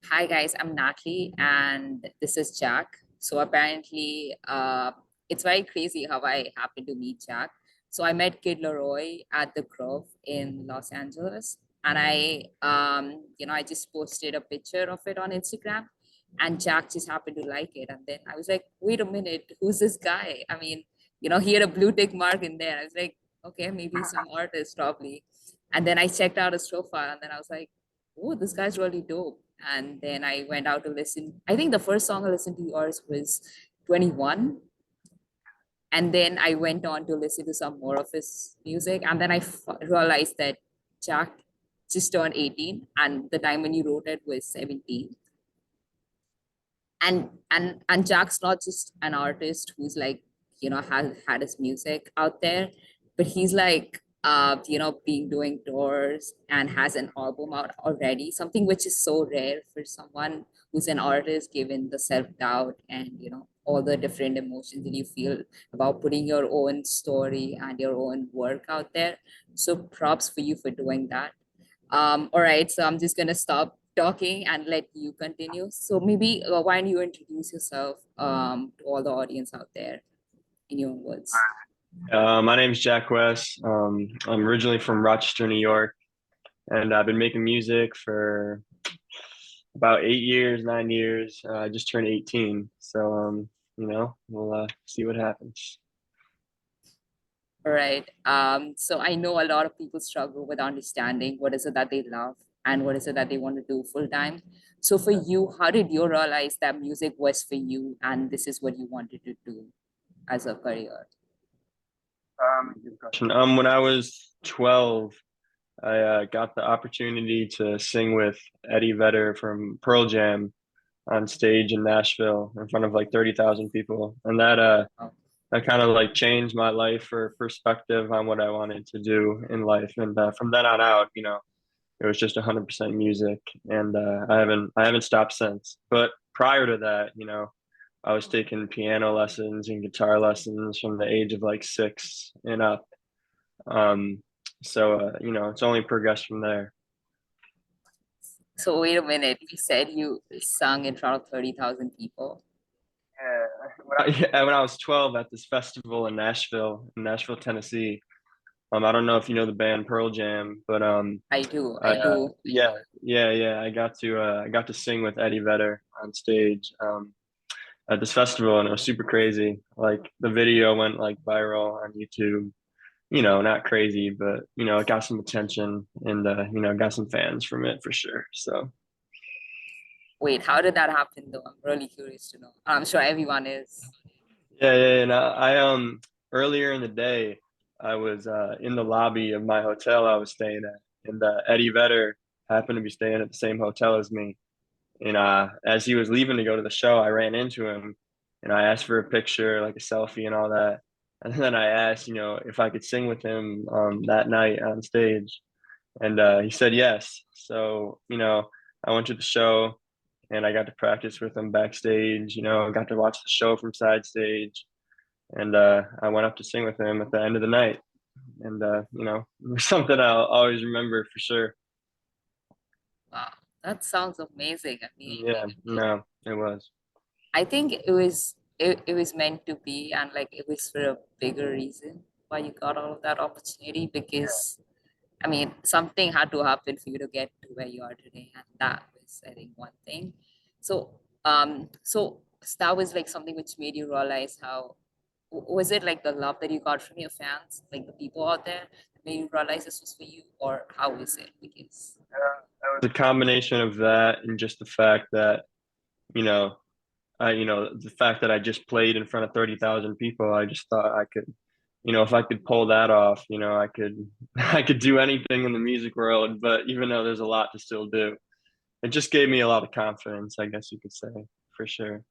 Hi guys, I'm Natalie and this is Jack. So apparently, it's very crazy how I happened to meet Jack. So I met Kid Leroy at the Grove in Los Angeles, and I just posted a picture of it on Instagram, and Jack just happened to like it. And then I was like, wait a minute, who's this guy? He had a blue tick mark in there. I was like, okay, maybe some artist probably. And then I checked out his profile, and then I was like, oh, this guy's really dope. And then I went out to listen. I think the first song I listened to yours was 21. And then I went on to listen to some more of his music. And then I realized that Jack just turned 18 and the time when you wrote it was 17. And Jack's not just an artist who's like, has had his music out there, but he's like being doing tours and has an album out already, something which is so rare for someone who's an artist, given the self-doubt and all the different emotions that you feel about putting your own story and your own work out there. So props for you for doing that. All right, so I'm just gonna stop talking and let you continue. So maybe why don't you introduce yourself to all the audience out there in your own words? My name's Jack West. I'm originally from Rochester, New York, and I've been making music for about 8 years, 9 years. I just turned 18, so we'll see what happens. All right. So I know a lot of people struggle with understanding what is it that they love and what is it that they want to do full time. So for you, how did you realize that music was for you and this is what you wanted to do as a career? Good question. When I was 12, I got the opportunity to sing with Eddie Vedder from Pearl Jam on stage in Nashville in front of like 30,000 people, and that kind of like changed my life or perspective on what I wanted to do in life. And from then on out, it was just 100% music, and I haven't stopped since. But prior to that, I was taking piano lessons and guitar lessons from the age of like 6 and up. Um, so it's only progressed from there. So wait a minute, you said you sung in front of 30,000 people. Yeah, when I was 12 at this festival in Nashville, Tennessee. I don't know if you know the band Pearl Jam, but I do, I I do. yeah, I got to sing with Eddie Vedder on stage at this festival, and it was super crazy. Like the video went like viral on YouTube. Not crazy, but it got some attention and got some fans from it for sure. So Wait, how did that happen though? I'm really curious to know. I'm sure everyone is. yeah, and I earlier in the day I was in the lobby of my hotel I was staying at, and Eddie Vedder happened to be staying at the same hotel as me. And as he was leaving to go to the show, I ran into him and I asked for a picture, like a selfie and all that. And then I asked, if I could sing with him that night on stage. And he said yes. So, I went to the show and I got to practice with him backstage, got to watch the show from side stage. And I went up to sing with him at the end of the night. And, it was something I'll always remember for sure. Wow, that sounds amazing. Yeah, no, it was. I think it was meant to be, and like it was for a bigger reason why you got all of that opportunity, because something had to happen for you to get to where you are today, and that was, I think, one thing. So that was like something which made you realize how was it like the love that you got from your fans, like the people out there, that made you realize this was for you, or how is it? Because The combination of that and just the fact that, you know, the fact that I just played in front of 30,000 people, I just thought I could, if I could pull that off, I could, I could do anything in the music world. But even though there's a lot to still do, it just gave me a lot of confidence, I guess you could say, for sure.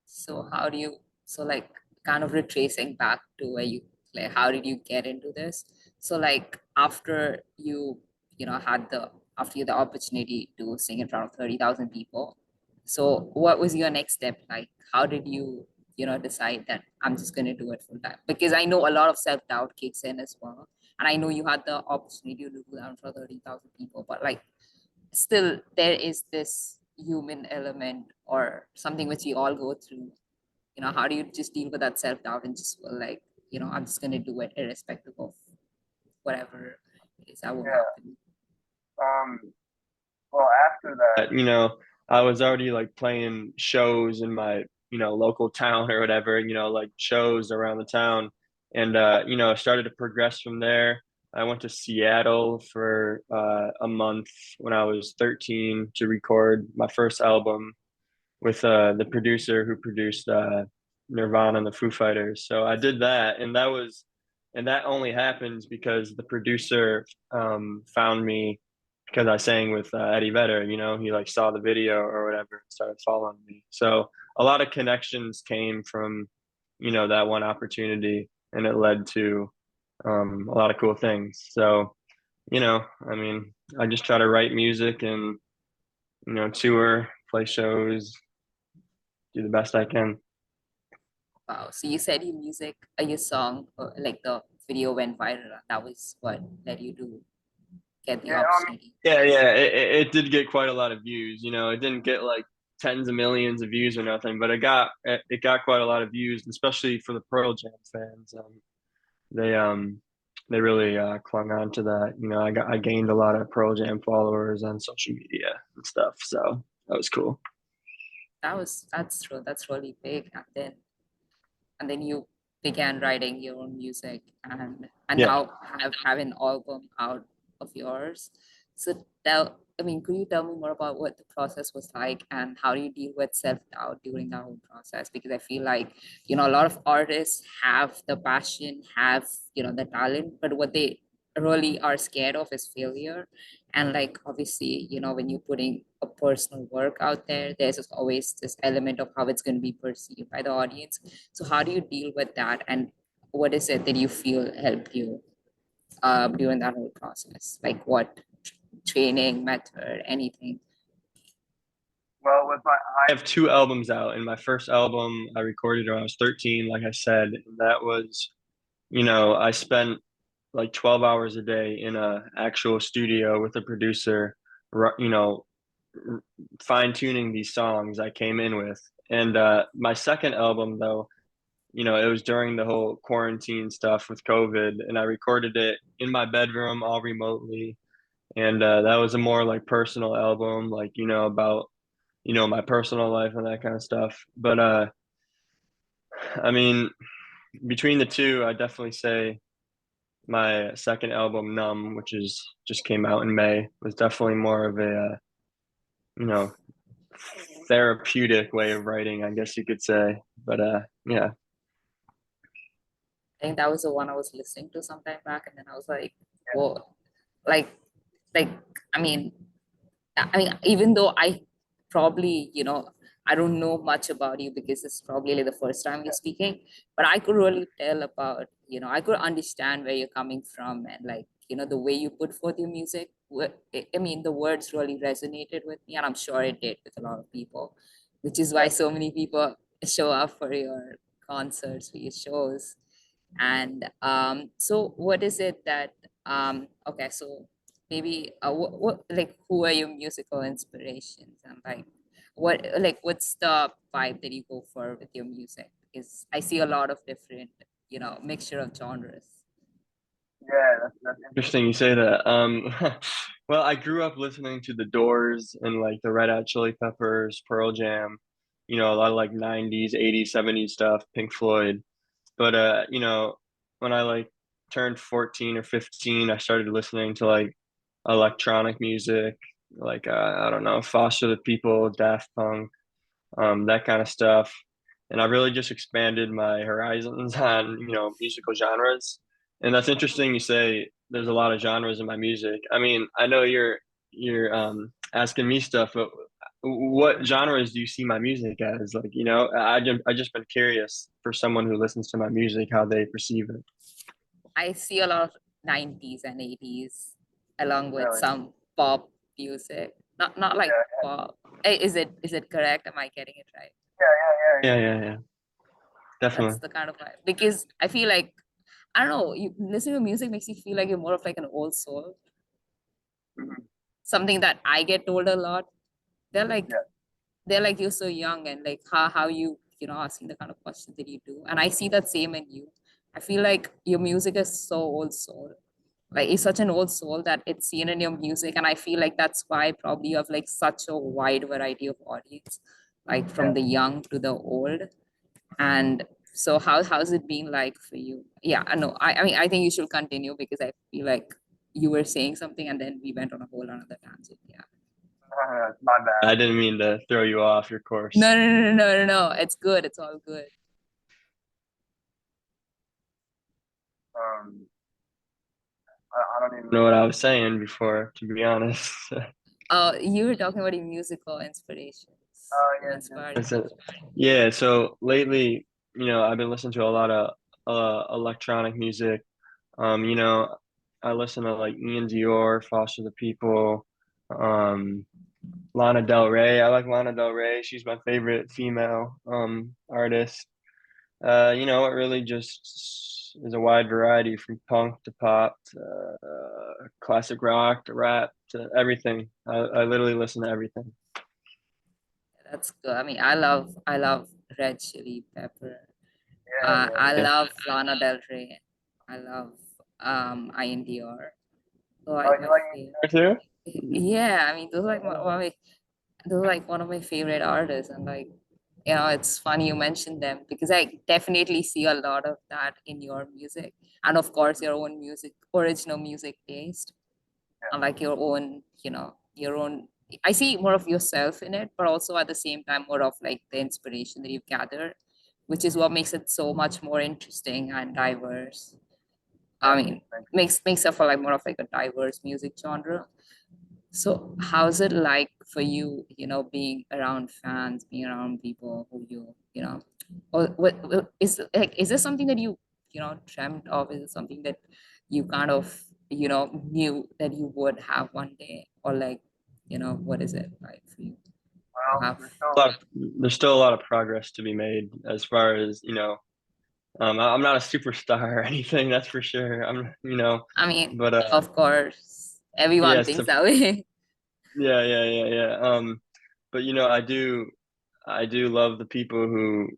so how do you so like kind of retracing back to where you like how did you get into this? So like after you the opportunity to sing in front of 30,000 people, so what was your next step? Like how did you decide that I'm just going to do it full time? Because I know a lot of self-doubt kicks in as well, and I know you had the opportunity to do that for 30,000 people, but like still there is this human element or something which we all go through. How do you just deal with that self-doubt and just feel like, I'm just going to do it irrespective of whatever it is that will Yeah. happen? Well, after that, I was already like playing shows in my, local town or whatever, like shows around the town. And, started to progress from there. I went to Seattle for a month when I was 13 to record my first album with the producer who produced Nirvana and the Foo Fighters. So I did that, and that only happens because the producer found me because I sang with Eddie Vedder. He like saw the video or whatever and started following me. So a lot of connections came from that one opportunity, and it led to a lot of cool things. So I mean, I just try to write music and tour, play shows, do the best I can. Wow. So you said your music, your song, like the video went viral. That was what led you to get the Yeah, I mean, opportunity. yeah. It did get quite a lot of views. It didn't get like tens of millions of views or nothing, but it got quite a lot of views, especially for the Pearl Jam fans. They they really clung on to that. I gained a lot of Pearl Jam followers on social media and stuff, so that was cool. That's true. That's really big. And then you began writing your own music and Yeah. now have an album out of yours. So could you tell me more about what the process was like and how do you deal with self-doubt during that whole process? Because I feel like, a lot of artists have the passion, have, the talent, but what they really are scared of is failure. And like obviously, when you're putting a personal work out there, there's just always this element of how it's going to be perceived by the audience. So how do you deal with that, and what is it that you feel helped you during that whole process? Like what training method, anything? Well, I have two albums out, and my first album I recorded when I was 13, like I said, and that was, I spent like 12 hours a day in a actual studio with a producer, you know, fine tuning these songs I came in with. And my second album, though, it was during the whole quarantine stuff with COVID, and I recorded it in my bedroom all remotely. And that was a more like personal album, like, about, my personal life and that kind of stuff. But I mean, between the two, I definitely say my second album, Numb, which is just came out in May, was definitely more of a you know therapeutic way of writing, I guess you could say. But yeah, I think that was the one I was listening to some time back, and then I was like, whoa, like, like, I mean, even though I probably, I don't know much about you because it's probably like the first time we're speaking, but I could really tell about, I could understand where you're coming from and like, the way you put forth your music. I mean, the words really resonated with me, and I'm sure it did with a lot of people, which is why so many people show up for your concerts, for your shows. And so what is it that okay, so maybe what like who are your musical inspirations, and what's the vibe that you go for with your music? Because I see a lot of different, mixture of genres. yeah, that's interesting you say that. Well, I grew up listening to The Doors and like the Red Hot Chili Peppers, Pearl Jam, a lot of like 90s, 80s, 70s stuff, Pink Floyd. But when I like turned 14 or 15, I started listening to like electronic music, like I don't know, Foster the People, Daft Punk, that kind of stuff. And I really just expanded my horizons on, musical genres. And that's interesting you say there's a lot of genres in my music. I mean, I know you're asking me stuff, but what genres do you see my music as? Like, I just been curious for someone who listens to my music, how they perceive it. I see a lot of 90s and 80s along with Really? some pop music. Not like Yeah, pop. Is it correct? Am I getting it right? yeah. That's Definitely. the kind of vibe. Because I feel like, I don't know, you listening to music makes you feel like you're more of like an old soul. Mhm. something that I get told a lot. They're like, Yeah. you're so young, and like how you asking the kind of questions that you do, and I see that same in you. I feel like your music is so old soul, like it's such an old soul that it's seen in your music, and I feel like that's why probably you have like such a wide variety of audience, like from Yeah. the young to the old. And so how's it been like for you? Yeah, I know. I mean, I think you should continue because I feel like you were saying something and then we went on a whole another tangent. Yeah. My bad. I didn't mean to throw you off your course. No, no, no, no, no, no, no. It's good. It's all good. Um, I don't even know what I was saying before, to be honest. Oh, you were talking about your musical inspirations. Oh Who yeah, inspired that's you? it. Yeah, so lately, I've been listening to a lot of electronic music. You know, I listen to like Ian Dior, Foster the People, um, Lana Del Rey. I like Lana Del Rey. She's my favorite female artist. It really just is a wide variety from punk to pop to classic rock to rap to everything. I literally listen to everything. That's good. I mean, I love Red Chili Pepper. Yeah, I yeah, yeah. love Lana Del Rey. I love Ian Dior. Oh, Like you my like favorite. Ian Dior too? Yeah, I mean, those are like one of my favorite artists, and like it's funny you mentioned them because I definitely see a lot of that in your music, and of course your own music, original music taste, and like your own, your own. I see more of yourself in it, but also at the same time more of like the inspiration that you've gathered, which is what makes it so much more interesting and diverse. I Thank mean, you, thank you. makes it for like more of like a diverse music genre. So how's it like for you, being around fans, being around people who or what is like, is this something that you dreamt of? Is it something that you kind of, knew that you would have one day? Or like, what is it like for you to Well, have? there's still a lot of progress to be made as far as, I'm not a superstar or anything, that's for sure. I mean, But of course, everyone yes, thinks that way. yeah, yeah, yeah, yeah. But I do love the people who,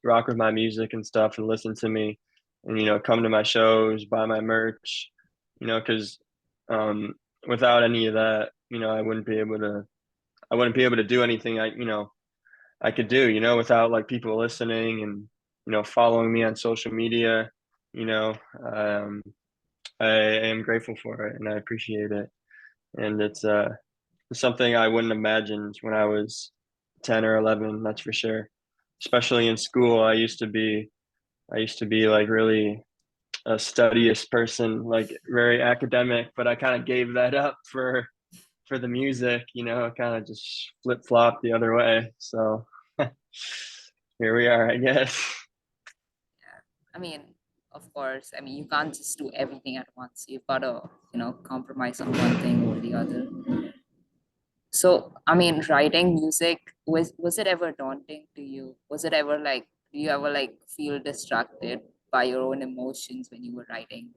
rock with my music and stuff and listen to me and, come to my shows, buy my merch, because um, without any of that, I wouldn't be able to do anything I could do, without like people listening and, following me on social media, you know, um, I am grateful for it and I appreciate it. And it's something I wouldn't imagine when I was 10 or 11, that's for sure. Especially in school, I used to be like really a studious person, like very academic, but I kind of gave that up for the music, I kind of just flip-flopped the other way. So here we are, I guess. Yeah. I mean, of course, I mean, you can't just do everything at once. You've got to, compromise on one thing or the other. So, I mean, writing music, was it ever daunting to you? Was it ever like, do you ever like feel distracted by your own emotions when you were writing?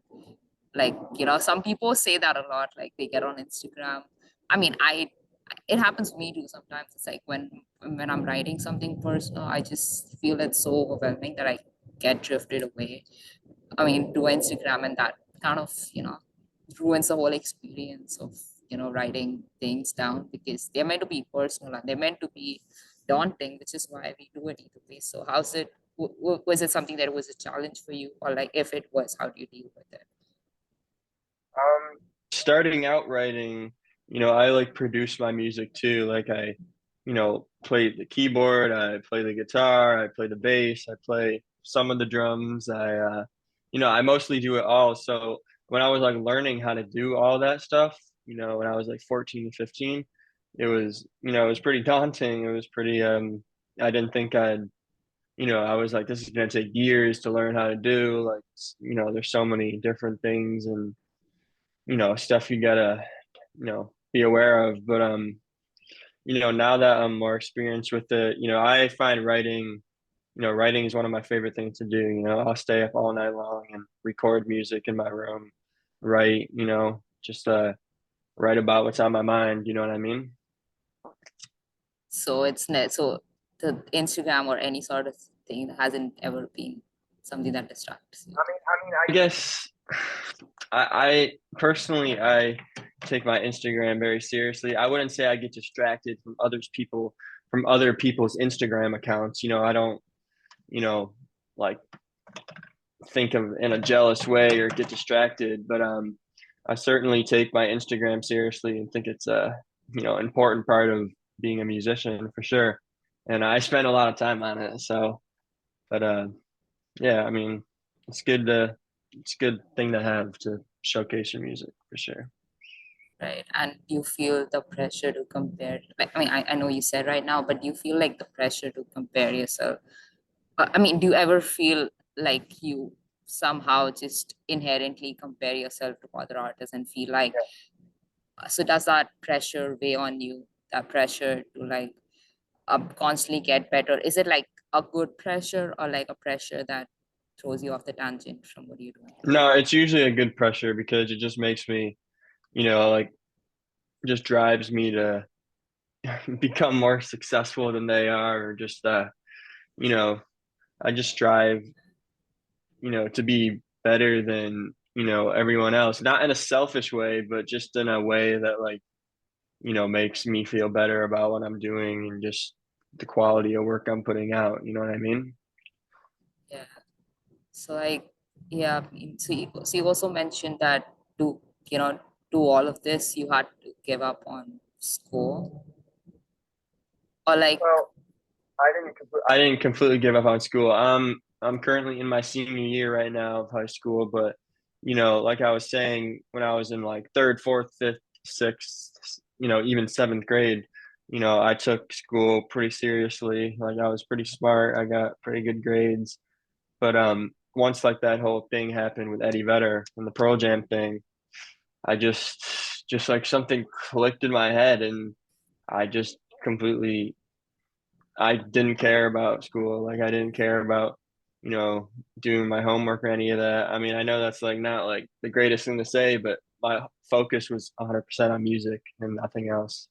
Like, some people say that a lot, like they get on Instagram. I mean, it happens to me too sometimes. It's like when I'm writing something personal, I just feel it's so overwhelming that I get drifted away. I mean, to Instagram, and that kind of, ruins the whole experience of, writing things down because they're meant to be personal and they're meant to be daunting, which is why we do it either way. So, how's it? Was it something that was a challenge for you, or like if it was, how do you deal with it? Starting out writing, I like produce my music too. Like I, play the keyboard, I play the guitar, I play the bass, I play some of the drums. I mostly do it all. So when I was like learning how to do all that stuff, when I was like 14, 15, it was pretty daunting. It was pretty, I didn't think I was like, this is going to take years to learn how to do. Like, there's so many different things and, stuff you gotta, be aware of. But now that I'm more experienced with it, I find writing is one of my favorite things to do. I'll stay up all night long and record music in my room, write, just write about what's on my mind. You know what I mean? So it's net. So the Instagram or any sort of thing hasn't ever been something that distracts you. I guess I personally I take my Instagram very seriously. I wouldn't say I get distracted from other people's Instagram accounts. I don't, you know, like think of in a jealous way or get distracted, but I certainly take my Instagram seriously and think it's a, important part of being a musician for sure. And I spend a lot of time on it. So, but yeah, I mean, it's good to it's a good thing to have to showcase your music for sure. Right. And you feel the pressure to compare. Like, I mean, I know you said right now, but do you feel like the pressure to compare yourself? I mean, do you ever feel like you somehow just inherently compare yourself to other artists and feel like, so does that pressure weigh on you? That pressure to like constantly get better? Is it like a good pressure or like a pressure that throws you off the tangent from what you're doing? No, it's usually a good pressure because it just makes me, like just drives me to become more successful than they are, or just you know, I just strive, to be better than, everyone else. Not in a selfish way, but just in a way that like, makes me feel better about what I'm doing and just the quality of work I'm putting out. You know what I mean? Yeah. So like, yeah, so you also mentioned that to, you know, do all of this, you had to give up on school or like, Well, I didn't completely give up on school. I'm currently in my senior year right now of high school, but like I was saying, when I was in like third, fourth, fifth, sixth, even seventh grade, I took school pretty seriously. Like I was pretty smart. I got pretty good grades. But once like that whole thing happened with Eddie Vedder and the Pearl Jam thing, I just like something clicked in my head, and I just completely I didn't care about school. Like I didn't care about, you know, doing my homework or any of that. I mean, I know that's like not like the greatest thing to say, but my focus was 100% on music and nothing else.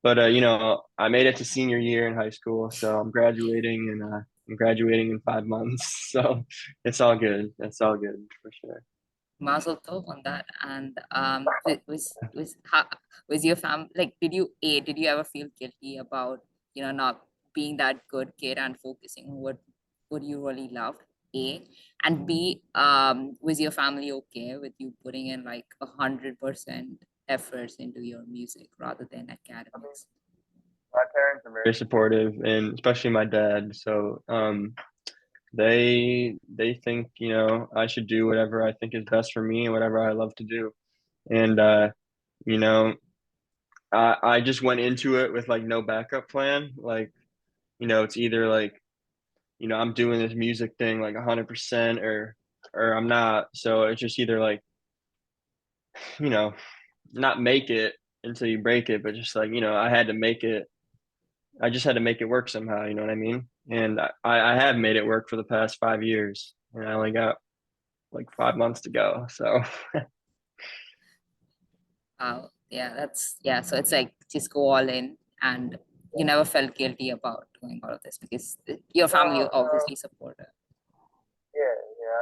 But I made it to senior year in high school, so I'm graduating, and I'm graduating in 5 months. So it's all good. It's all good for sure. mazel tov on that. And was your fam like, did you ever feel guilty about, not being that good kid and focusing on what you really loved? A, and B, was your family okay with you putting in like 100% efforts into your music rather than academics? My parents are very supportive, and especially my dad. So they think I should do whatever I think is best for me and whatever I love to do. And you know I just went into it with like no backup plan. Like it's either like I'm doing this music thing like 100% or I'm not. So it's just either like you know not make it until you break it, but just like I had to make it. I just had to make it work somehow. You know what I mean? And I have made it work for the past 5 years, and I only got like 5 months to go. So Yeah, yeah. So it's like just go all in, and you never felt guilty about doing all of this because your family obviously supported.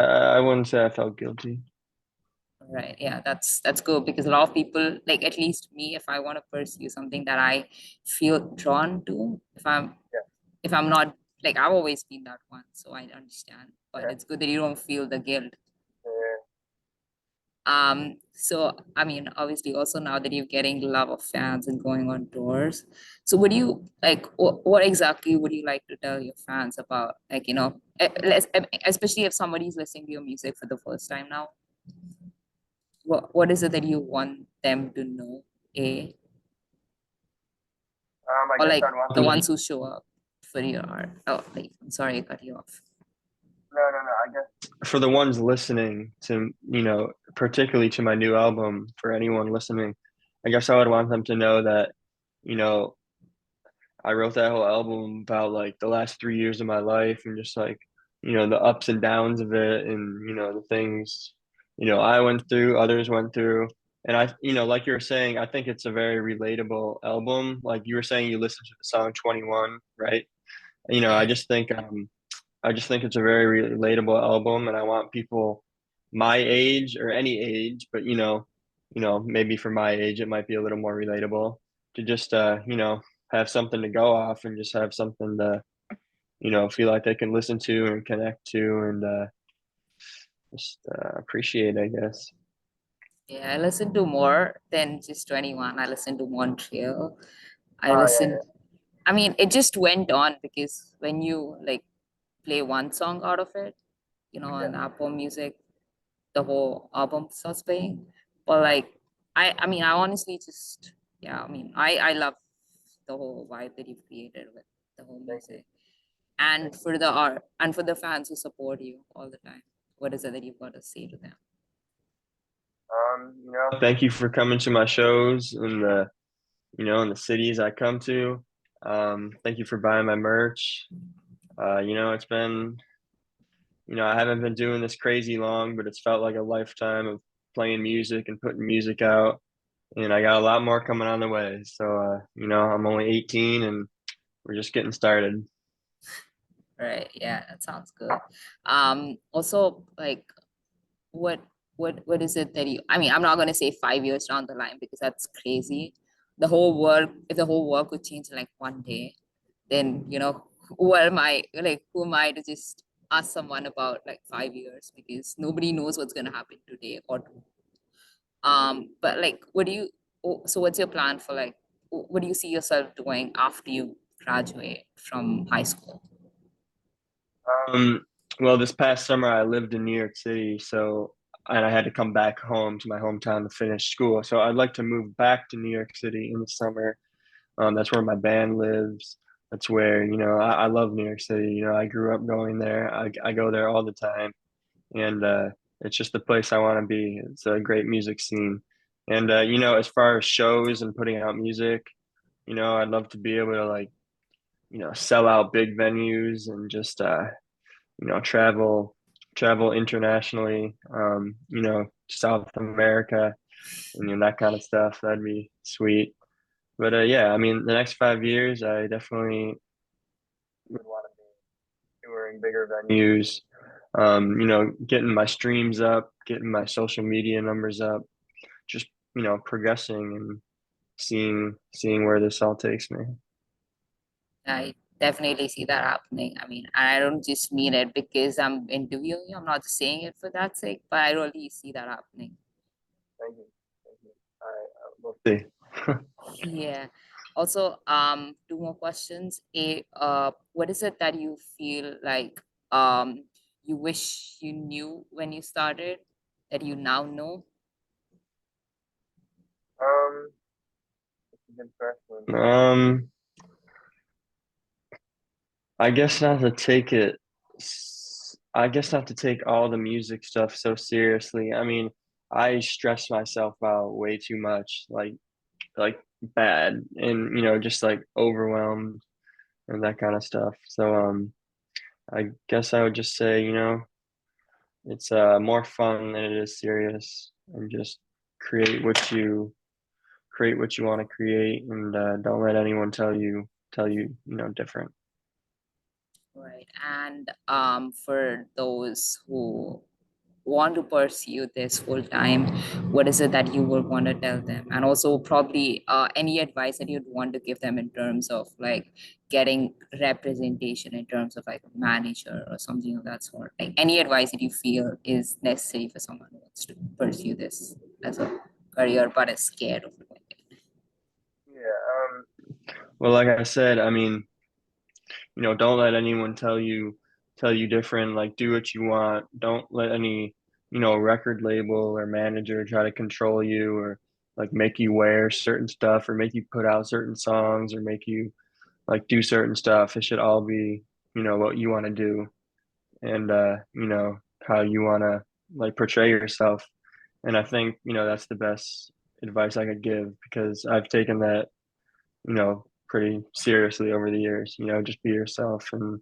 I wouldn't say I felt guilty. Right. Yeah, that's good because a lot of people, like at least me, if I want to pursue something that I feel drawn to, if I'm not like I've always been that one, so I understand. But it's good that you don't feel the guilt. So I mean, obviously also now that you're getting a lot of fans and going on tours, so would you like what exactly would you like to tell your fans about, like, especially if somebody's listening to your music for the first time now? What is it that you want them to know? A, I or guess like I'd want the them to ones who show up for your art. Oh, like I'm sorry, I cut you off. no. I guess for the ones listening to, particularly to my new album, for anyone listening, I guess I would want them to know that, you know, I wrote that whole album about like the last 3 years of my life and just like, the ups and downs of it and, the things, I went through, others went through. and like you were saying, I think it's a very relatable album. Like you were saying, you listened to the song 21, right? I Yes. just think it's a very relatable album, and I want people my age or any age, but maybe for my age it might be a little more relatable to just have something to go off and just have something to feel like they can listen to and connect to and just appreciate, I guess. Yeah, I listen to more than just 21. I listen to Montreal. I Oh listen, yeah, I mean, it just went on because when you like play one song out of it, on yeah, Apple Music, the whole album starts playing. But like, I mean, I honestly just, yeah, I mean, I love the whole vibe that you've created with the whole thank you, music. thank And you. for the art and for the fans who support you all the time, what is it that you've got to say to them? Thank you for coming to my shows in the cities I come to. Thank you for buying my merch. It's been, I haven't been doing this crazy long, but it's felt like a lifetime of playing music and putting music out. And I got a lot more coming on the way. So, I'm only 18 and we're just getting started. Right. Yeah, that sounds good. Also, like, what what is it that you, I mean, I'm not gonna say 5 years down the line because that's crazy. The whole world, if the whole world could change in like one day, then who am I to just ask someone about like 5 years, because nobody knows what's gonna happen today or tomorrow. But like, so what's your plan for like, what do you see yourself doing after you graduate from high school? Um, well, this past summer I lived in New York City, and I had to come back home to my hometown to finish school. So I'd like to move back to New York City in the summer. That's where my band lives. That's where, I love New York City. I grew up going there. I go there all the time. And it's just the place I want to be. It's a great music scene. And, as far as shows and putting out music, I'd love to be able to like, sell out big venues and just, travel internationally, South America and that kind of stuff. That'd be sweet. But yeah, I mean, the next 5 years, I definitely would want to be touring bigger venues. Getting my streams up, getting my social media numbers up, just progressing and seeing where this all takes me. I definitely see that happening. I mean, I don't just mean it because I'm interviewing you. I'm not just saying it for that sake, but I really see that happening. Thank you. Thank you. All right, we'll see. Yeah. Also, two more questions. What is it that you feel like you wish you knew when you started that you now know? That's a good question. I guess not to take it. I guess not to take all the music stuff so seriously. I mean, I stress myself out way too much, like bad, and just like overwhelmed and that kind of stuff. So I guess I would just say, it's more fun than it is serious, and just create what you create what you want to create, and don't let anyone tell you different. Right. And for those who want to pursue this full time, what is it that you would want to tell them? And also probably any advice that you'd want to give them in terms of like getting representation in terms of like a manager or something of that sort. Like any advice that you feel is necessary for someone who wants to pursue this as a career but is scared of doing it. Yeah. Well, like I said, I mean, don't let anyone tell you different. Like, do what you want. Don't let any, record label or manager try to control you or like make you wear certain stuff or make you put out certain songs or make you like do certain stuff. It should all be, what you want to do and how you want to like portray yourself. And I think, that's the best advice I could give because I've taken that pretty seriously over the years. Just be yourself and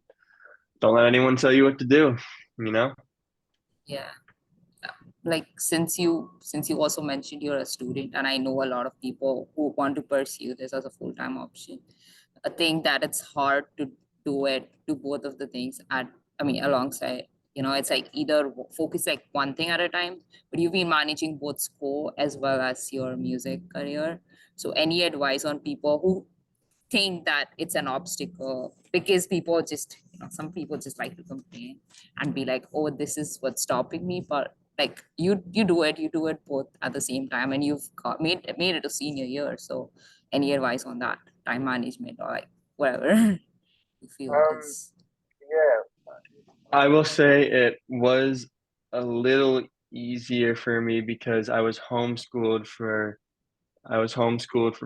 don't let anyone tell you what to do, you know? Yeah. like since you also mentioned you're a student, and I know a lot of people who want to pursue this as a full-time option, I think that it's hard to do both of the things at, I mean, alongside. It's like either focus like one thing at a time, but you've been managing both school as well as your music career. So any advice on people who think that it's an obstacle, because people just, some people just like to complain and be like, oh, this is what's stopping me. But like you do it both at the same time, and you've made it a senior year. So any advice on that, time management, or like whatever you feel it Um, is? yeah, I will say it was a little easier for me because I was homeschooled for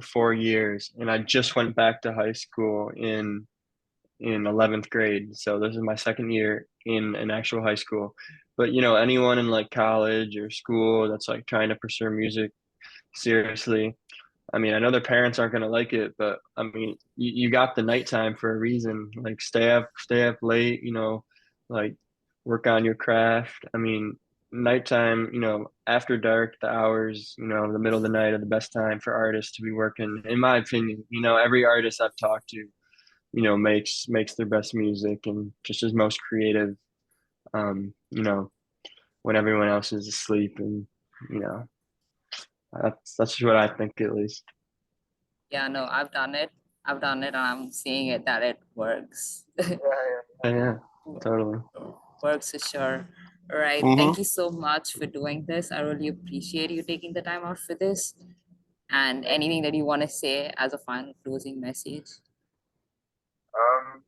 4 years, and I just went back to high school in 11th grade. So this is my second year in an actual high school. But anyone in like college or school that's like trying to pursue music seriously, I mean, I know their parents aren't gonna like it, but I mean, you got the nighttime for a reason. Like stay up late, like work on your craft. I mean, nighttime, after dark, the hours, the middle of the night are the best time for artists to be working, in my opinion. Every artist I've talked to, makes their best music and just is most creative, um, you know, when everyone else is asleep, and you know, that's just what I think at least. Yeah, no, I've done it and I'm seeing it that it works. Yeah, yeah, totally. Works for sure. All right, thank Mm-hmm. you so much for doing this. I really appreciate you taking the time out for this. And anything that you want to say as a final closing message? Um,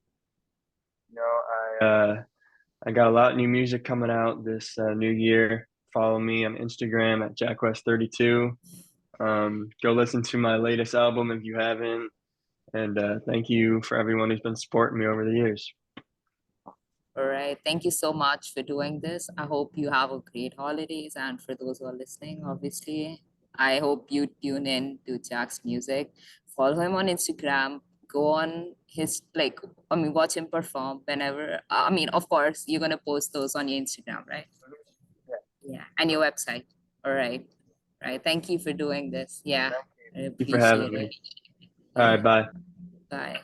I got a lot of new music coming out this new year. Follow me on Instagram at JackWest32. Go listen to my latest album if you haven't. And thank you for everyone who's been supporting me over the years. All right, thank you so much for doing this. I hope you have a great holidays. And for those who are listening, obviously, I hope you tune in to Jack's music. Follow him on Instagram. Go on his, like, I mean, watch him perform whenever. I mean, of course, you're gonna post those on your Instagram, right? Yeah, and your website. All right. Right. Thank you for doing this. Yeah, I Thank you for having appreciate me. it. All Yeah. right, bye. Bye.